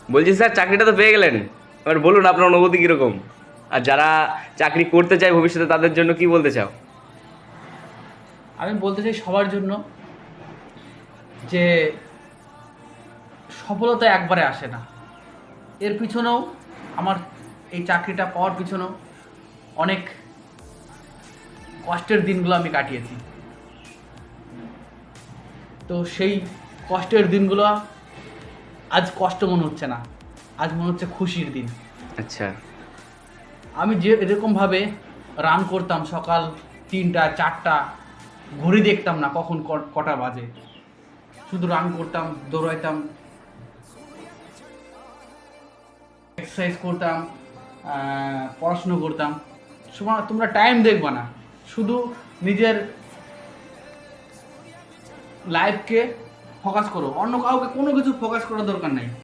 বলছি স্যার, চাকরিটা তো পেয়ে গেলেন, এবার বলুন আপনার অনুভূতি কিরকম, আর যারা চাকরি করতে চায় ভবিষ্যতে তাদের জন্য কি বলতে চাও? আমি বলতে চাই সবার জন্য যে সফলতা একবারে আসে না। এর পিছনেও আমার এই চাকরিটা পাওয়ার পিছনেও অনেক কষ্টের দিনগুলো আমি কাটিয়েছি। তো সেই কষ্টের দিনগুলো আজ কষ্ট মনে হচ্ছে না, আজ মনে হচ্ছে খুশির দিন। আচ্ছা। আমি যে এরকমভাবে রান করতাম সকাল 3টা 4টা, ঘড়ি দেখতাম না কখন কটা বাজে, শুধু রান করতাম, দৌড়াইতাম, এক্সারসাইজ করতাম, পড়াশুনো করতাম। সময় তোমরা টাইম দেখবা না, শুধু নিজের লাইফকে ফোকাস করো, অন্য কাউকে কোনো কিছু ফোকাস করার দরকার নাই।